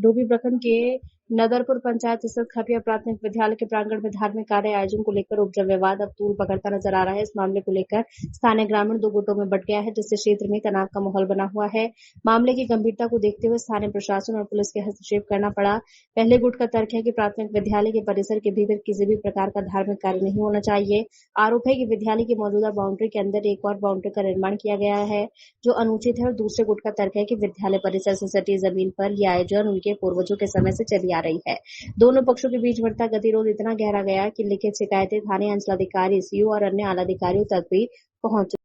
डोभी प्रखंड के नदरपुर पंचायत स्थित खपिया प्राथमिक विद्यालय के प्रांगण में धार्मिक कार्य आयोजन को लेकर उपजल विवाद अब तूल पकड़ता नजर आ रहा है। इस मामले को लेकर स्थानीय ग्रामीण दो गुटों में बंट गया है, जिससे क्षेत्र में तनाव का माहौल बना हुआ है। मामले की गंभीरता को देखते हुए स्थानीय प्रशासन और पुलिस के हस्तक्षेप करना पड़ा। पहले गुट का तर्क है कि प्राथमिक विद्यालय के परिसर के भीतर किसी भी प्रकार का धार्मिक कार्य नहीं होना चाहिए। आरोप है कि विद्यालय की मौजूदा बाउंड्री के अंदर एक और बाउंड्री का निर्माण किया गया है, जो अनुचित है। और दूसरे गुट का तर्क है कि विद्यालय परिसर से सटी जमीन पर यह आयोजन उनके पूर्वजों के समय से चली आ रही है। दोनों पक्षों के बीच बढ़ता गतिरोध इतना गहरा गया कि लिखित शिकायतें थाने अंचलाधिकारी, सीओ और अन्य आलाधिकारियों तक भी पहुंच।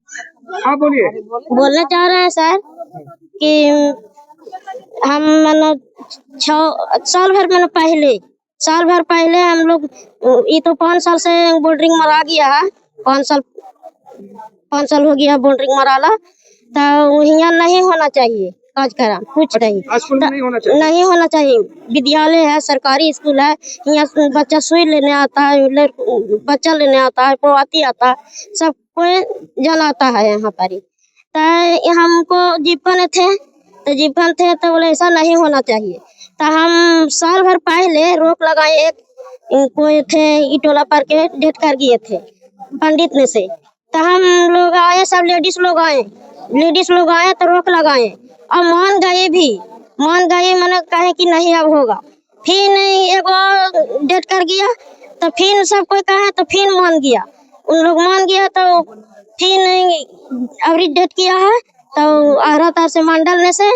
हाँ बोलिए। बोलना चाह रहे हैं सर कि हम साल भर पहले हम लोग ये तो 5 साल से बोल्डरिंग मरा गया है। 5 साल हो गया बोल्डरिंग मराला, तो यहाँ नहीं होना चाहिए कार्यक्रम, कुछ नहीं नहीं होना चाहिए। विद्यालय है, सरकारी स्कूल है, यहाँ बच्चा सुई लेने आता है, बच्चा लेने आता है, प्रवासी आता है, सब कोई जनाता है यहाँ पर। तो हमको जीवन थे तो बोले ऐसा नहीं होना चाहिए। तो हम साल भर पहले रोक लगाए, एक कोई थे इटोला पर के डेट कर गए थे पंडित ने से। तो हम लोग आए, सब लेडीज लोग आए तो रोक लगाए और मान गए मैंने कहे कि नहीं अब होगा। फिर एगो डेट कर गया तो फिर सब कोई कहे तो फिर मान गया, उन लोग मान गया। तो फिर अभी डेट किया है तो आहरा तार से मंडल ने से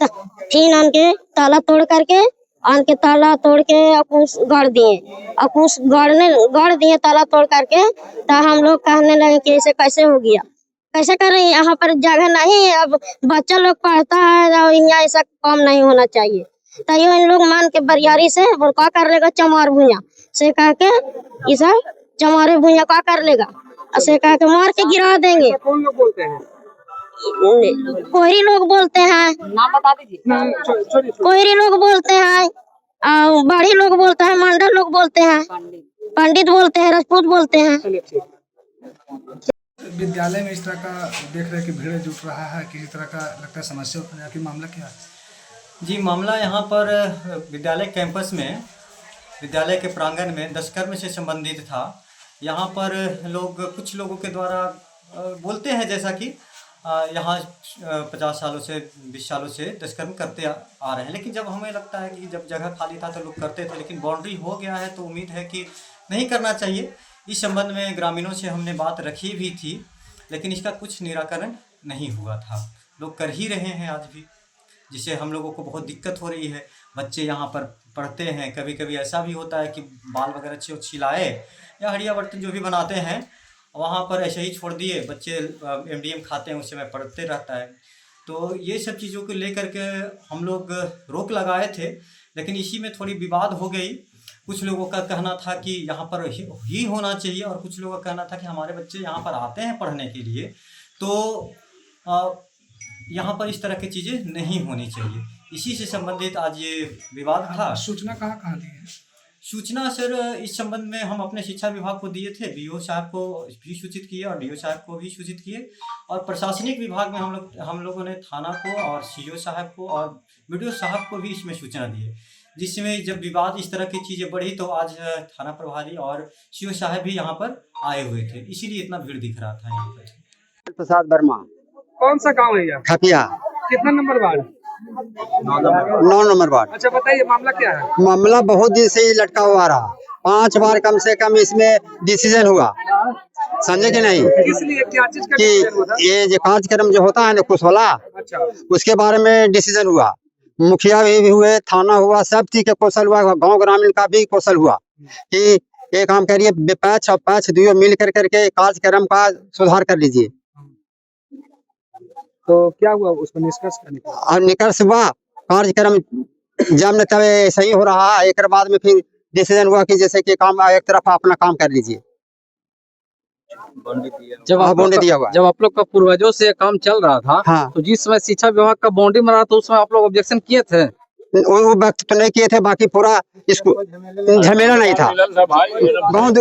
तो फिर उनके ताला तोड़ के अकुश गाड़ दिए ताला तोड़ करके। तो हम लोग कहने लगे कि ऐसे कैसे हो गया, कैसे कर रही है, यहाँ पर जगह नहीं है, अब बच्चा लोग पढ़ता है और यहाँ ऐसा काम नहीं होना चाहिए। तो इन लोग मान के बरियारी से और क्या कर लेगा, चमार भुइया से कह के ये सब चमारे भुइया क्या कर लेगा, ऐसे कह के मार के गिरा देंगे। कौन लोग बोलते हैं? कोहरी लोग बोलते हैं, नाम बता दीजिए। कोहरी लोग बोलते हैं, बड़ी लोग बोलते हैं, मंडल लोग बोलते हैं, पंडित बोलते हैं, राजपूत बोलते हैं। विद्यालय में इस तरह का देख रहे कि भीड़ जुट रहा है, किसी तरह का लगता है समस्या उत्पन्न है, कि मामला क्या है? जी, मामला यहाँ पर विद्यालय कैंपस में, विद्यालय के प्रांगण में दशकर्म से संबंधित था। यहाँ पर कुछ लोगों के द्वारा बोलते हैं जैसा कि यहाँ 50 सालों से 20 सालों से दशकर्म करते आ रहे हैं, लेकिन जब हमें लगता है कि जब जगह खाली था तो लोग करते थे, लेकिन बाउंड्री हो गया है तो उम्मीद है कि नहीं करना चाहिए। इस संबंध में ग्रामीणों से हमने बात रखी भी थी, लेकिन इसका कुछ निराकरण नहीं हुआ था। लोग कर ही रहे हैं आज भी, जिससे हम लोगों को बहुत दिक्कत हो रही है। बच्चे यहाँ पर पढ़ते हैं, कभी कभी ऐसा भी होता है कि बाल वगैरह छिलाए या हड़िया बर्तन जो भी बनाते हैं वहाँ पर ऐसे ही छोड़ दिए, बच्चे MDM खाते हैं, उस समय पढ़ते रहता है। तो ये सब चीज़ों को लेकर के हम लोग रोक लगाए थे, लेकिन इसी में थोड़ी विवाद हो गई। कुछ लोगों का कहना था कि यहाँ पर ही होना चाहिए और कुछ लोगों का कहना था कि हमारे बच्चे यहाँ पर आते हैं पढ़ने के लिए, तो यहाँ पर इस तरह की चीज़ें नहीं होनी चाहिए। इसी से संबंधित आज ये विवाद था। सूचना कहाँ दी है? सूचना सर इस संबंध में हम अपने शिक्षा विभाग को दिए थे, BO साहब को भी सूचित किए और DO साहब को भी सूचित किए, और प्रशासनिक विभाग में हम लोगों ने थाना को और CO साहब को और BDO साहब को भी इसमें सूचना दी है। जिसमें जब विवाद इस तरह की चीज़ें बढ़ी तो आज थाना प्रभारी और CO साहब भी यहाँ पर आए हुए थे, इसीलिए इतना भीड़ दिख रहा था यहाँ पर। प्रसाद वर्मा। कौन सा गांव है यह? खपिया। कितना नंबर वार्ड? 9 number ward. अच्छा बताइए मामला क्या है? मामला बहुत दिन से लटका हुआ रहा, 5 बार कम से कम इसमें डिसीजन हुआ, समझे कि नहीं? किस लिए, क्या चीज का डिसीजन हुआ? ये जो कार्यक्रम जो होता है ना कुछ वाला, अच्छा, उसके बारे में डिसीजन हुआ। मुखिया भी हुए, थाना हुआ, सब चीज का कौशल हुआ, गांव ग्रामीण का भी कौशल हुआ कि ये काम करिए, पैच और पैच दुयो मिल करके कार्यक्रम का सुधार कर लीजिए। तो क्या हुआ उसको निष्कर्ष करने का? और निष्कर्ष हुआ कार्यक्रम जब न तब सही हो रहा है, एक बाद में फिर डिसीजन हुआ कि जैसे कि काम एक तरफ अपना काम कर लीजिए। जब आप लोग का पूर्वजों से काम चल रहा था, हाँ, तो जिस समय शिक्षा विभाग का बाउंड्री मरा तो उसमें आप लोग ऑब्जेक्शन किए थे? वो वक्त तो नहीं किए थे, बाकी पूरा इसको झमेला नहीं था। गाँव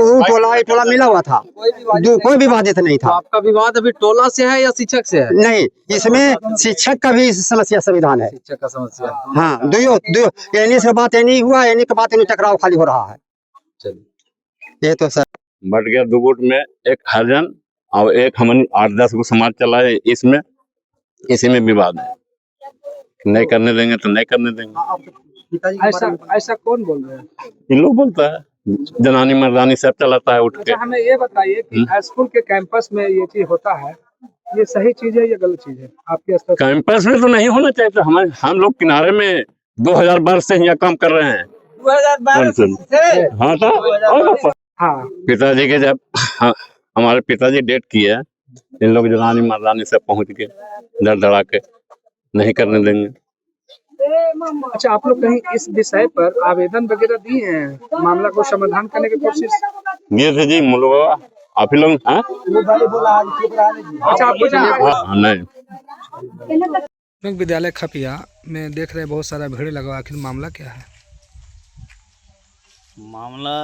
टोला मिला हुआ था, कोई भी बाधित नहीं था। आपका विवाद अभी टोला से है या शिक्षक से है? नहीं, इसमें शिक्षक का भी समस्या संविधान है। शिक्षक का समस्या। हाँ, दुयो एनी से बात एनी हुआ, एनी के बात एनी टकराव खाली हो रहा है। चलिए, ये तो सर बढ़ गया। 2 गुट में एक हरिजन और एक हमन 8-10 को समाज चला है, इसमें इसी में विवाद है। नहीं करने देंगे तो नहीं करने देंगे। ऐसा कौन बोल रहे हैं? इन लोग बोलता है, जनानी मर्दानी सब चलाता है उठ के। अच्छा, हमें ये बताइए कि स्कूल के कैंपस में ये चीज होता है, ये सही चीज है या गलत चीज है आपके स्तर पर? कैंपस में तो नहीं होना चाहिए। तो हम लोग किनारे में 2000 वर्ष से यहाँ काम कर रहे हैं। 2012 से? हाँ तो हाँ, पिताजी के जब हमारे पिताजी डेट किए, इन लोग जनानी मर्दानी से पहुंच के डर डरा के नहीं करने देंगे। अच्छा, आप लोग कहीं इस विषय पर आवेदन वगैरह दिए हैं, मामला को समाधान करने की कोशिश? ये थे जी मुलवा, आप ही लोग। हाँ अच्छा, आपको नहीं। विद्यालय खपिया में देख रहे बहुत सारा भीड़ लगा, आखिर मामला क्या है? मामला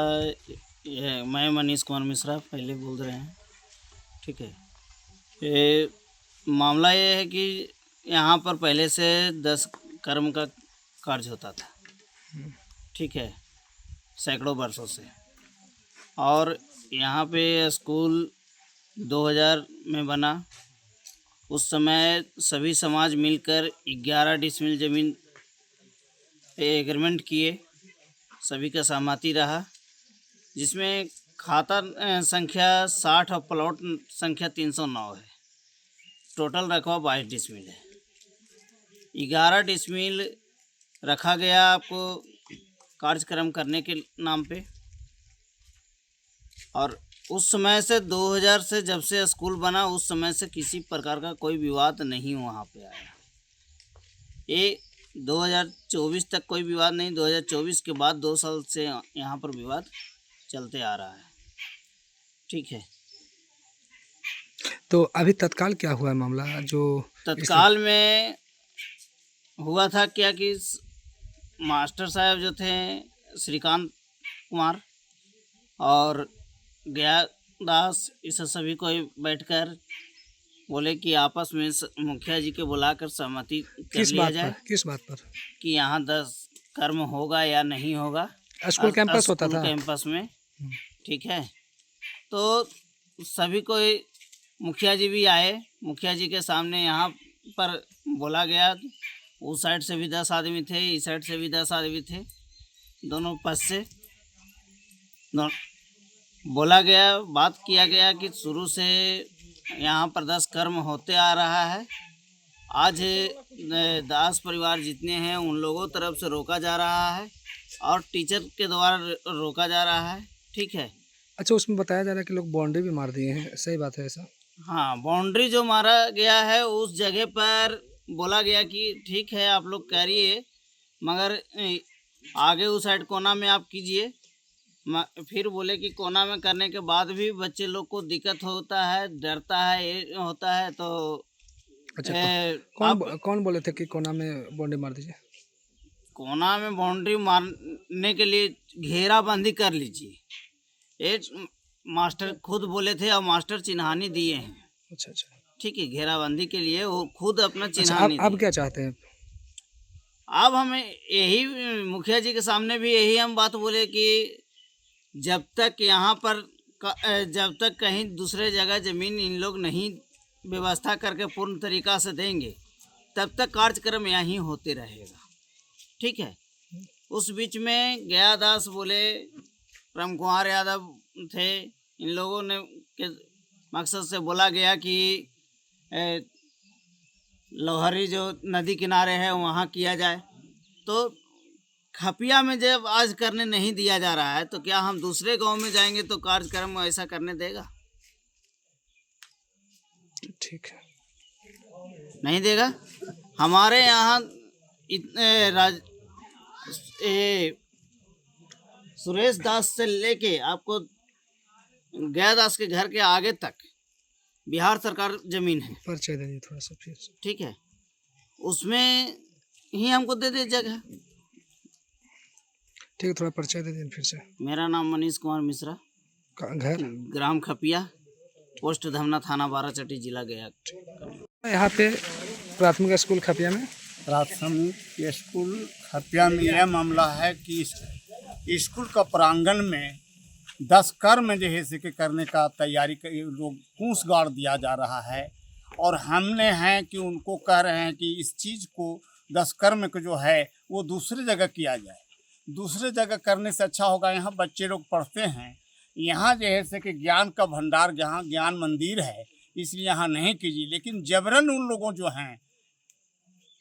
ये, मैं मनीष कुमार मिश्रा पहले बोल रहे हैं, ठीक है। ये मामला ये है कि यहाँ पर पहले से 10 कर्म का कार्य होता था, ठीक है, सैकड़ों वर्षों से। और यहाँ पे स्कूल 2000 में बना। उस समय सभी समाज मिलकर 11 डिसमिल ज़मीन पे एग्रीमेंट किए, सभी का सहमति रहा, जिसमें खाता संख्या 60 और प्लॉट संख्या 309 है। टोटल रकबा 22 डिसमिल है। 11 डिसमिल रखा गया आपको कार्यक्रम करने के नाम पे। और उस समय से 2000 से जब से स्कूल बना, उस समय से किसी प्रकार का कोई विवाद नहीं वहाँ पे आया। ये 2024 तक कोई विवाद नहीं। 2024 के बाद 2 साल से यहाँ पर विवाद चलते आ रहा है, ठीक है। तो अभी तत्काल क्या हुआ है मामला? जो तत्काल में हुआ था क्या कि मास्टर साहब जो थे श्रीकांत कुमार और गया दास, इस सभी को बैठकर बोले कि आपस में मुखिया जी के बुलाकर सहमति कर लिया जाए। किस बात पर? कि यहाँ 10 कर्म होगा या नहीं होगा। स्कूल कैंपस होता था कैंपस में, ठीक है। तो सभी को मुखिया जी भी आए। मुखिया जी के सामने यहाँ पर बोला गया, उस साइड से भी 10 आदमी थे, इस साइड से भी 10 आदमी थे, दोनों पक्ष से बोला गया, बात किया गया कि शुरू से यहाँ पर 10 कर्म होते आ रहा है। आज दास परिवार जितने हैं उन लोगों तरफ से रोका जा रहा है और टीचर के द्वारा रोका जा रहा है, ठीक है। अच्छा, उसमें बताया जा रहा है कि लोग बाउंड्री भी मार दिए हैं, सही बात है ऐसा? हाँ, बाउंड्री जो मारा गया है उस जगह पर बोला गया कि ठीक है आप लोग करिए, मगर आगे उस साइड कोना में आप कीजिए। फिर बोले कि कोना में करने के बाद भी बच्चे लोग को दिक्कत होता है, डरता है, ये होता है। तो अच्छा, कौन बोले थे कि कोना में बाउंड्री मार दीजिए? कोना में बाउंड्री मारने के लिए घेराबंदी कर लीजिए, ये मास्टर खुद बोले थे और मास्टर चिन्हानी दिए हैं। अच्छा, ठीक है, घेराबंदी के लिए वो खुद अपना चिन्हानी। आप क्या चाहते हैं? अब हमें यही मुखिया जी के सामने भी यही हम बात बोले कि जब तक यहाँ पर जब तक कहीं दूसरे जगह ज़मीन इन लोग नहीं व्यवस्था करके पूर्ण तरीक़ा से देंगे, तब तक कार्यक्रम यहीं होते रहेगा, ठीक है। उस बीच में गया दास बोले, प्रेम कुमार यादव थे, इन लोगों ने के मकसद से बोला गया कि लोहरी जो नदी किनारे है वहाँ किया जाए। तो खपिया में जब आज करने नहीं दिया जा रहा है, तो क्या हम दूसरे गांव में जाएंगे तो कार्यक्रम ऐसा करने देगा? ठीक है, नहीं देगा। हमारे यहाँ सुरेश दास से लेके आपको गया दास के घर के आगे तक बिहार सरकार जमीन है। परिचय दीजिए थोड़ा सा फिर। ठीक है, उसमें ही हमको दे दे जगह। ठीक, थोड़ा परिचय दे दीजिए फिर से। मेरा नाम मनीष कुमार मिश्रा, घर ग्राम खपिया, पोस्ट धमना, थाना बाराचट्टी, जिला गया। यहाँ पे प्राथमिक स्कूल खपिया में प्राथमिक स्कूल खपिया में यह मामला है कि स्कूल का प्रांगण में 10 कर्म जैसे कि करने का तैयारी लोग कूस गाड़ दिया जा रहा है, और हमने हैं कि उनको कह रहे हैं कि इस चीज़ को 10 कर्म को जो है वो दूसरी जगह किया जाए। दूसरे जगह करने से अच्छा होगा, यहाँ बच्चे लोग पढ़ते हैं, यहाँ जैसे कि ज्ञान का भंडार, जहाँ ज्ञान मंदिर है, इसलिए यहाँ नहीं कीजिए। लेकिन जबरन उन लोगों जो हैं,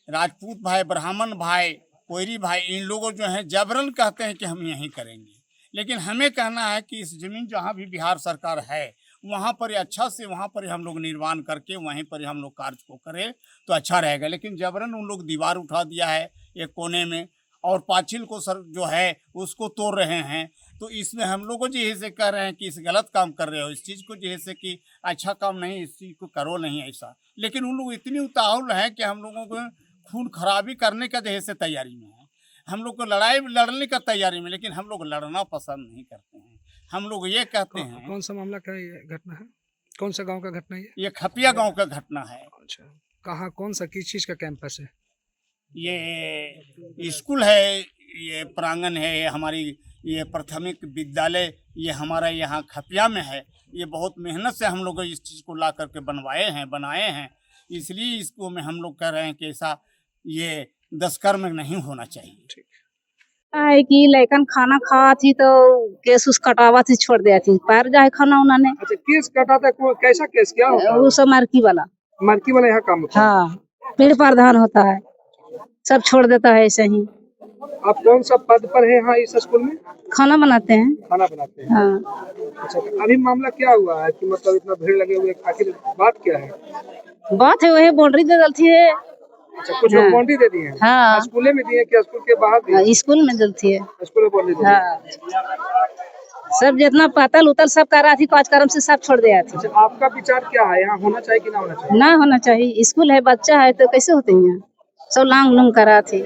राजपूत भाई, ब्राह्मण भाई, कोयरी भाई, इन लोगों जो हैं जबरन कहते हैं कि हम यहीं करेंगे। लेकिन हमें कहना है कि इस ज़मीन जहाँ भी बिहार सरकार है वहाँ पर अच्छा से वहाँ पर हम लोग निर्माण करके वहीं पर हम लोग कार्य को करें तो अच्छा रहेगा। लेकिन जबरन उन लोग दीवार उठा दिया है एक कोने में, और पाचिल को सर जो है उसको तोड़ रहे हैं। तो इसमें हम लोगों जैसे कह रहे हैं कि इस गलत काम कर रहे हो, इस चीज़ को जैसे कि अच्छा काम नहीं, इस चीज़ को करो नहीं ऐसा। लेकिन उन लोग इतनी उतावल है कि हम लोगों को खून खराबी करने का जैसे तैयारी में है, हम लोग को लड़ने का तैयारी में, लेकिन हम लोग लड़ना पसंद नहीं करते हैं। हम लोग ये कहते हैं। कौन सा मामला का ये घटना है? कौन सा गांव का घटना है ये खपिया गांव का घटना है। अच्छा, कहाँ, कौन सा, किस चीज़ का कैंपस है? ये स्कूल है, ये प्रांगण है, हमारी ये प्राथमिक विद्यालय ये हमारा यहाँ खपिया में है। ये बहुत मेहनत से हम लोग इस चीज़ को ला करके बनाए हैं, इसलिए इसको में हम लोग कह रहे हैं कि ऐसा ये 10 कर्म नहीं होना चाहिए। ठीक है कि लड़कन खाना खावा थी तो केस उस कटावा थी, छोड़ दिया थी, पैर जाए खाना उन्होंने। अच्छा, केस कटा था, कैसा केस, क्या होता है? वो सब मार्की वाला यहाँ काम होता है? हाँ, पीड़ प्रधान होता है, सब छोड़ देता है ऐसे ही। आप कौन सा पद पर है यहाँ इस स्कूल में? खाना बनाते हैं। खाना बनाते हैं, हाँ। अच्छा, अभी मामला क्या हुआ है कि मतलब इतना भीड़ लगे हुए, आखिर बात क्या है? बात है वही बाउंड्री दे डलती है। अच्छा, कुछ लोग बाउंड्री दे दिए हैं? हाँ, स्कूल में दिए क्या, स्कूल के बाहर दिए? स्कूल में डलती है, स्कूल में बाउंड्री। हाँ, सब जितना पातल उतल सब कर रहा थी, कार्यक्रम से सब छोड़ दिया थी। अच्छा, आपका विचार क्या है, यहाँ होना चाहिए कि ना होना चाहिए? ना होना चाहिए, स्कूल है, बच्चा है तो कैसे होते हैं, सब लांग लूंग करा थी।